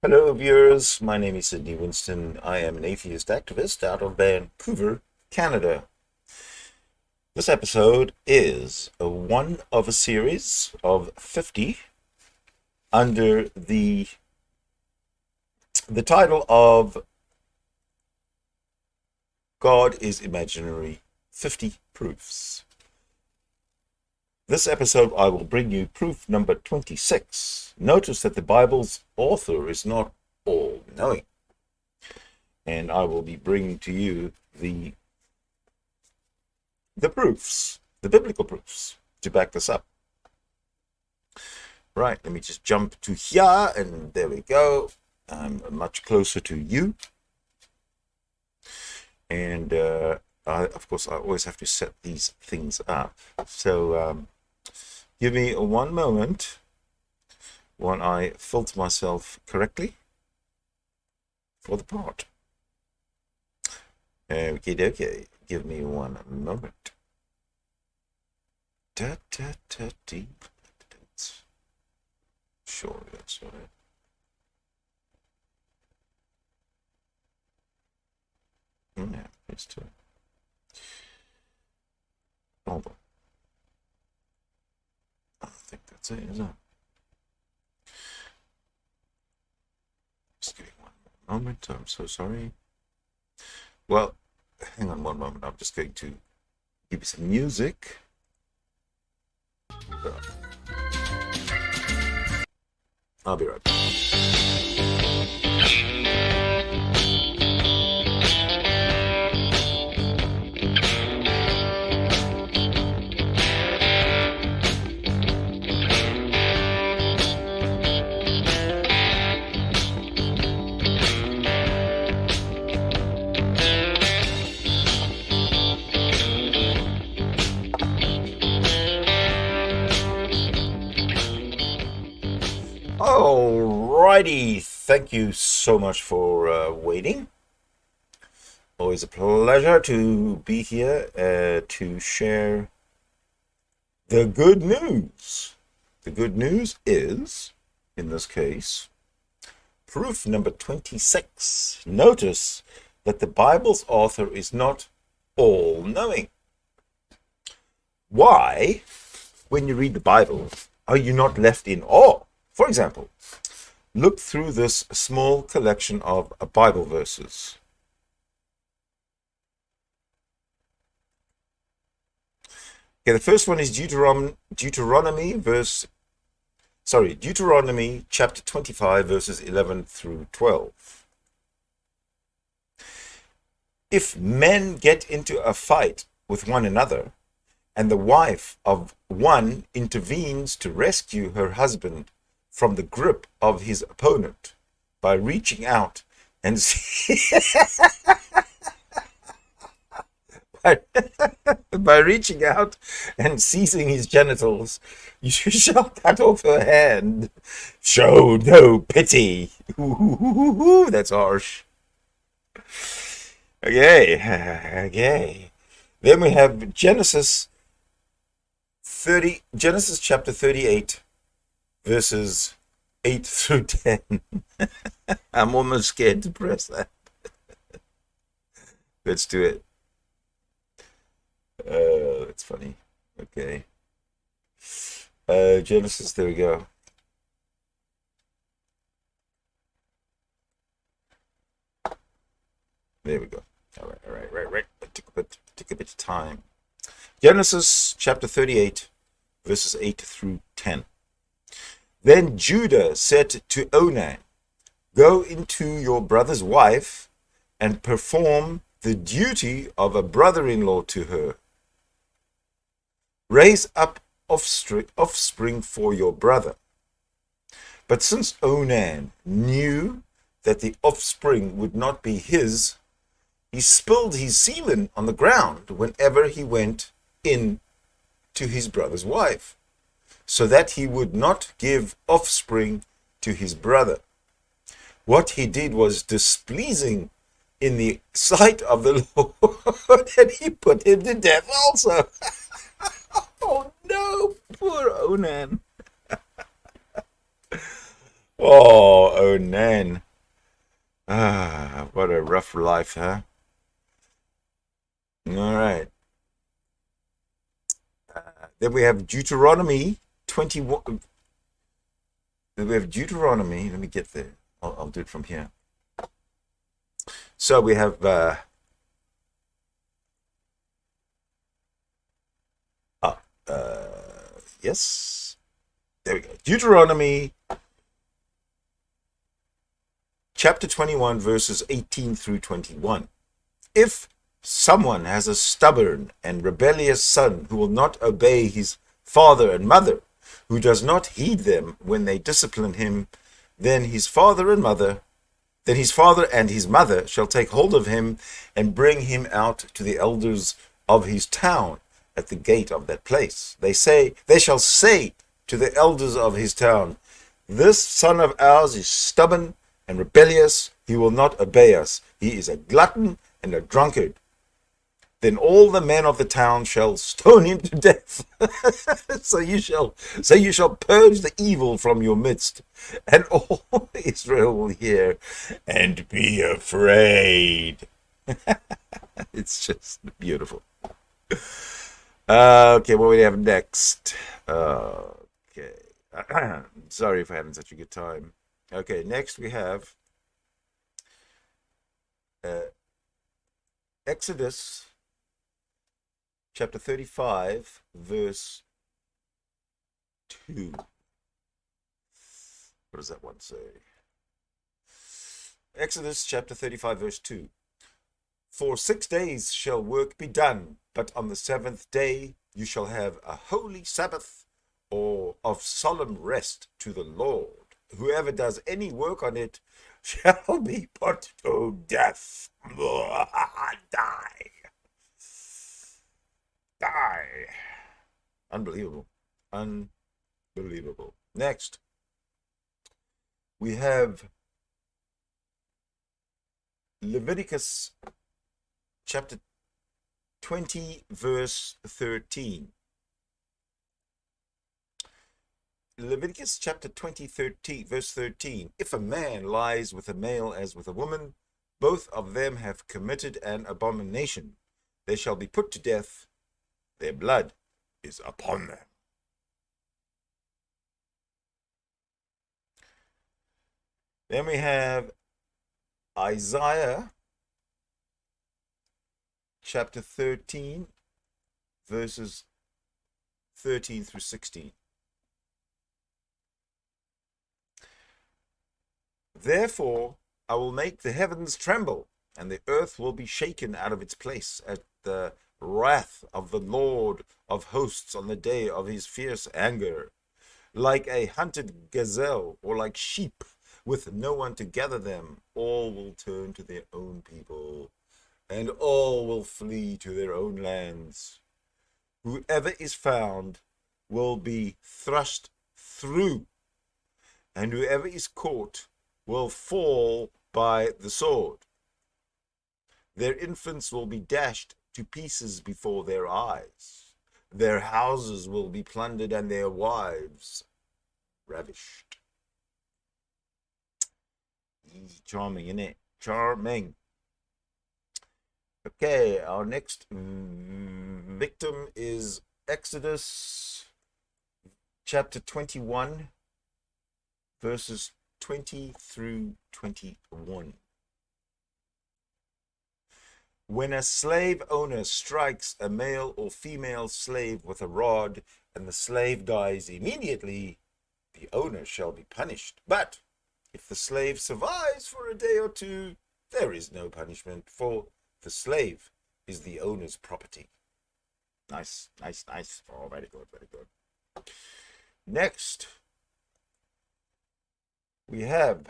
Hello, viewers. My name is Sidney Winston. I am an atheist activist out of Vancouver, Canada. This episode is one of a series of 50 under the title of God is Imaginary, 50 Proofs. This episode, I will bring you proof number 26. Notice that the Bible's author is not all-knowing. And I will be bringing to you the proofs, the biblical proofs, to back this up. Right, let me just jump to here, and there we go. I'm much closer to you. And, of course, I always have to set these things up. So, give me one moment when I filter myself correctly for the part. Okay. Give me one moment. Sure, that's all right. Yeah, it's true. Hold on. I think that's it, isn't it? Just give me one moment. I'm so sorry. Well, hang on one moment. I'm just going to give you some music. I'll be right back. Alrighty, thank you so much for waiting. Always a pleasure to be here to share the good news. The good news is, in this case, proof number 26. Notice that the Bible's author is not all-knowing. Why, when you read the Bible, are you not left in awe? For example, look through this small collection of Bible verses. Okay, the first one is Deuteronomy chapter 25, verses 11 through 12. If men get into a fight with one another, and the wife of one intervenes to rescue her husband from the grip of his opponent by reaching out and by reaching out and seizing his genitals, you shall cut off her hand. Show no pity. That's harsh. Okay. Then we have Genesis chapter 38. Verses 8 through 10. I'm almost scared to press that. Let's do it. That's funny. Okay. Genesis, there we go. There we go. All right. It took a bit of time. Genesis chapter 38, verses 8 through 10. Then Judah said to Onan, go into your brother's wife and perform the duty of a brother-in-law to her. Raise up offspring for your brother. But since Onan knew that the offspring would not be his, he spilled his semen on the ground whenever he went in to his brother's wife. so that he would not give offspring to his brother. What he did was displeasing in the sight of the Lord, and he put him to death also. Oh no, poor Onan. Oh, Onan. Ah, what a rough life, huh? All right. Then we have Deuteronomy 21. Then we have Deuteronomy. Let me get there. I'll do it from here. So we have yes. There we go. Deuteronomy chapter 21, verses 18 through 21. If someone has a stubborn and rebellious son who will not obey his father and mother, who does not heed them when they discipline him, then his father and his mother shall take hold of him and bring him out to the elders of his town at the gate of that place. They shall say to the elders of his town, this son of ours is stubborn and rebellious. He will not obey us. He is a glutton and a drunkard. Then all the men of the town shall stone him to death. so you shall purge the evil from your midst, and all Israel will hear and be afraid. It's just beautiful. Okay, what do we have next? Okay. Sorry if I having such a good time. Okay, next we have Exodus chapter 35, verse 2. What does that one say? Exodus chapter 35, verse 2. For 6 days shall work be done, but on the seventh day you shall have a holy Sabbath, or of solemn rest to the Lord. Whoever does any work on it shall be put to death. Die. Unbelievable. Unbelievable. Next, we have Leviticus chapter 20, verse 13. Leviticus chapter 20, verse 13. If a man lies with a male as with a woman, both of them have committed an abomination. They shall be put to death. Their blood is upon them. Then we have Isaiah chapter 13, verses 13 through 16. Therefore, I will make the heavens tremble, and the earth will be shaken out of its place at the wrath of the Lord of hosts on the day of his fierce anger. Like a hunted gazelle, or like sheep with no one to gather them, all will turn to their own people, and all will flee to their own lands. Whoever is found will be thrust through, and whoever is caught will fall by the sword. Their infants will be dashed to pieces before their eyes. Their houses will be plundered and their wives ravished. Charming, isn't it? Charming. Okay, our next victim is Exodus chapter 21, verses 20 through 21. When a slave owner strikes a male or female slave with a rod, and the slave dies immediately, the owner shall be punished. But if the slave survives for a day or two, there is no punishment, for the slave is the owner's property. Nice, nice, nice. Oh, very good, very good. Next, we have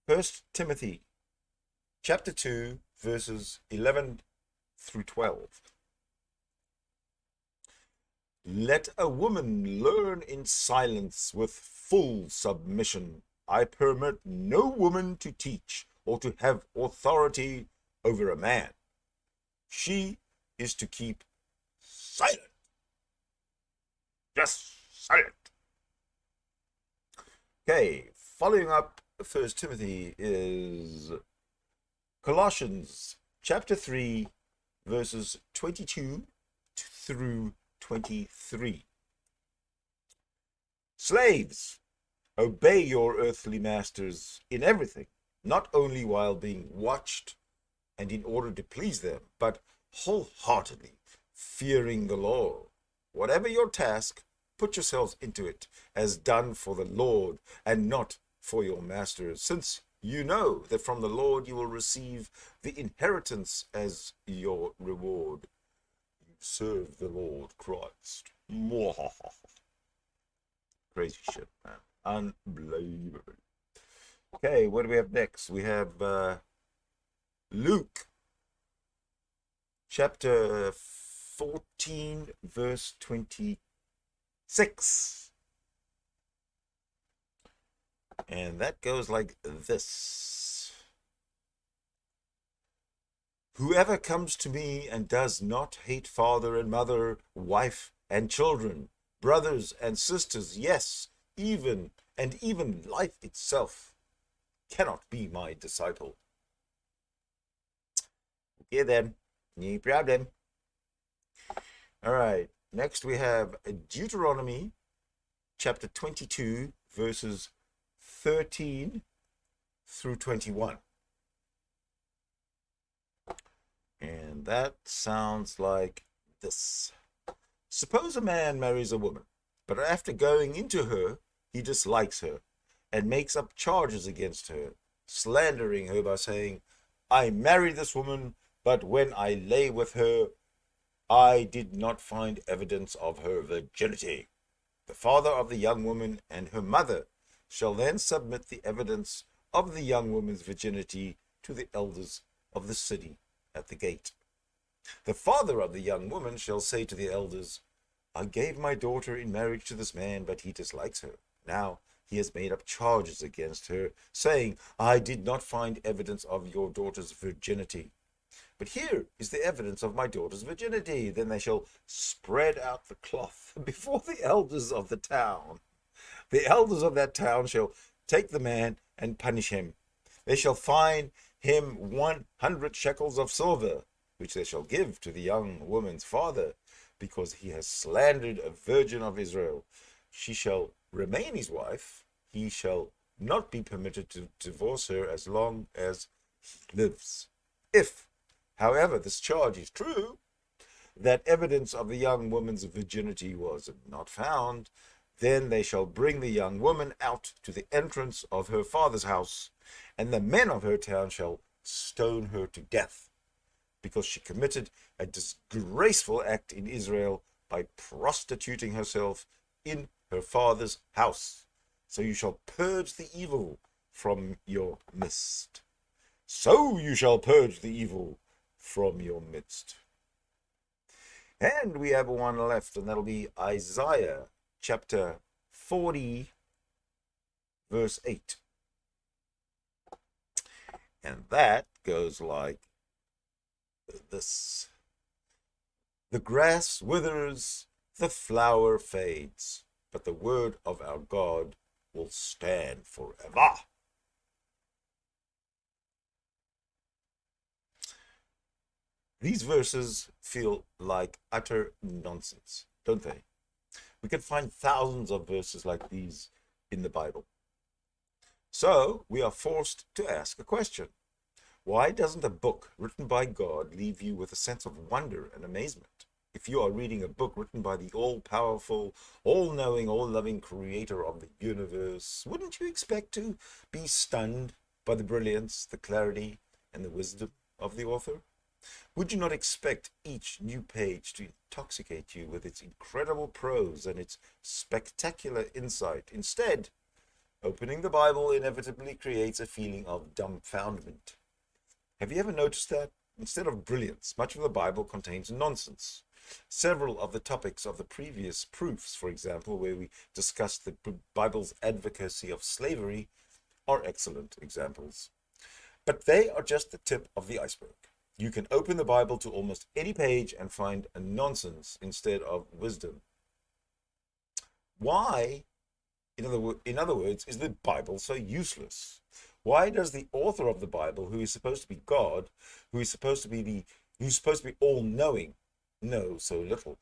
1 Timothy chapter 2, verses 11 through 12. Let a woman learn in silence with full submission. I permit no woman to teach or to have authority over a man. She is to keep silent. Just silent. Okay, following up First Timothy is Colossians chapter 3, verses 22 through 23. Slaves, obey your earthly masters in everything, not only while being watched and in order to please them, but wholeheartedly, fearing the Lord. Whatever your task, put yourselves into it, as done for the Lord and not for your masters, since you know that from the Lord you will receive the inheritance as your reward. You serve the Lord Christ. Crazy shit, man. Unbelievable. Okay, what do we have next? We have Luke chapter 14, verse 26. And that goes like this. Whoever comes to me and does not hate father and mother, wife and children, brothers and sisters, yes, even life itself, cannot be my disciple. Okay then, no problem. All right, next we have Deuteronomy chapter 22, verses 13 through 21. And that sounds like this. Suppose a man marries a woman, but after going into her, he dislikes her and makes up charges against her, slandering her by saying, I married this woman, but when I lay with her, I did not find evidence of her virginity. The father of the young woman and her mother shall then submit the evidence of the young woman's virginity to the elders of the city at the gate. The father of the young woman shall say to the elders, I gave my daughter in marriage to this man, but he dislikes her. Now he has made up charges against her, saying, I did not find evidence of your daughter's virginity. But here is the evidence of my daughter's virginity. Then they shall spread out the cloth before the elders of the town. The elders of that town shall take the man and punish him. They shall fine him 100 shekels of silver, which they shall give to the young woman's father, because he has slandered a virgin of Israel. She shall remain his wife. He shall not be permitted to divorce her as long as he lives. If, however, this charge is true, that evidence of the young woman's virginity was not found, then they shall bring the young woman out to the entrance of her father's house, and the men of her town shall stone her to death, because she committed a disgraceful act in Israel by prostituting herself in her father's house. So you shall purge the evil from your midst. So you shall purge the evil from your midst. And we have one left, and that'll be Isaiah chapter 40, verse 8. And that goes like this. The grass withers, the flower fades, but the word of our God will stand forever. These verses feel like utter nonsense, don't they? We can find thousands of verses like these in the Bible. So we are forced to ask a question. Why doesn't a book written by God leave you with a sense of wonder and amazement? If you are reading a book written by the all-powerful, all-knowing, all-loving creator of the universe, wouldn't you expect to be stunned by the brilliance, the clarity, and the wisdom of the author? Would you not expect each new page to intoxicate you with its incredible prose and its spectacular insight? Instead, opening the Bible inevitably creates a feeling of dumbfoundment. Have you ever noticed that? Instead of brilliance, much of the Bible contains nonsense. Several of the topics of the previous proofs, for example, where we discussed the Bible's advocacy of slavery, are excellent examples. But they are just the tip of the iceberg. You can open the Bible to almost any page and find a nonsense instead of wisdom. Why, in other words, is the Bible so useless? Why does the author of the Bible, who is supposed to be God, who's supposed to be all-knowing, know so little?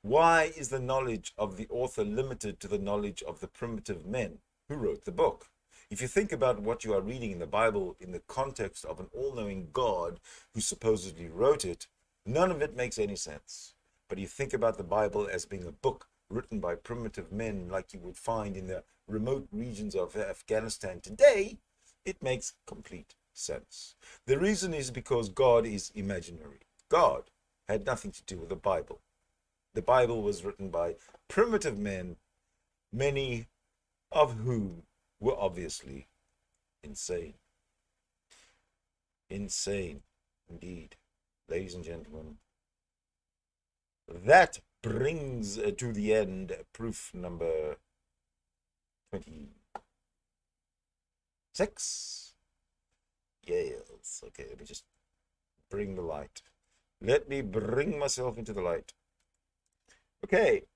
Why is the knowledge of the author limited to the knowledge of the primitive men who wrote the book? If you think about what you are reading in the Bible in the context of an all-knowing God who supposedly wrote it, none of it makes any sense. But you think about the Bible as being a book written by primitive men like you would find in the remote regions of Afghanistan today, it makes complete sense. The reason is because God is imaginary. God had nothing to do with the Bible. The Bible was written by primitive men, many of whom were obviously insane. Insane, indeed. Ladies and gentlemen, that brings to the end proof number 26. Yes. Okay, let me just bring the light. Let me bring myself into the light. Okay,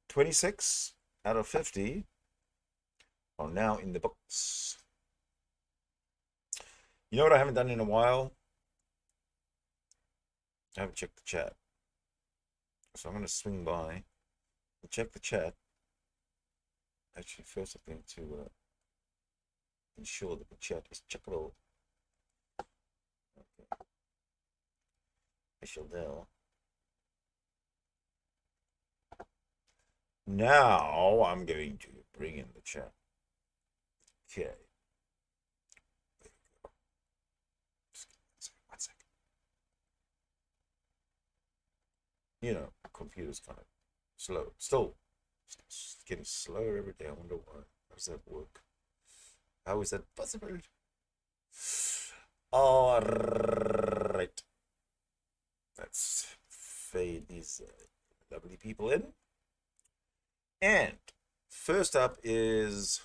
26 out of 50 are now in the books. You know what I haven't done in a while? I haven't checked the chat. So I'm going to swing by and check the chat. Actually, first I'm going to ensure that the chat is checkable. Okay. I shall now. Now I'm going to bring in the chat. Okay. One second. You know, computer's kind of slow. Still, it's getting slower every day. I wonder why. How does that work? How is that possible? All right. Let's fade these lovely people in. And first up is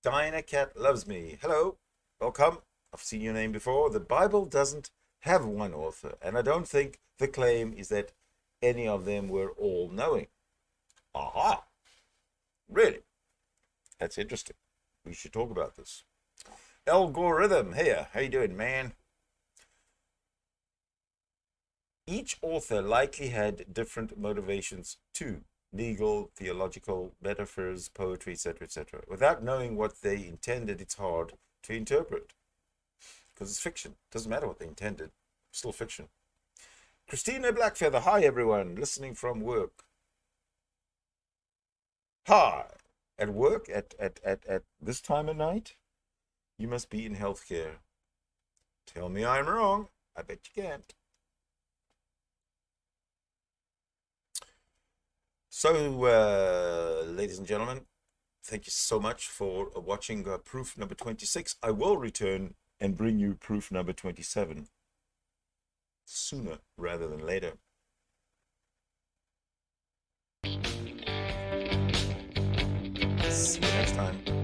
Dinah Cat Loves Me. Hello, welcome. I've seen your name before. The Bible doesn't have one author, and I don't think the claim is that any of them were all-knowing. Aha! Really? That's interesting. We should talk about this. Algorithm here. How you doing, man? Each author likely had different motivations too. Legal, theological, metaphors, poetry, etc., etc. Without knowing what they intended, it's hard to interpret. Because it's fiction. It doesn't matter what they intended. It's still fiction. Christina Blackfeather. Hi, everyone. Listening from work. Hi. At work? At this time of night? You must be in healthcare. Tell me I'm wrong. I bet you can't. So, ladies and gentlemen, thank you so much for watching proof number 26. I will return and bring you proof number 27 sooner rather than later. See you next time.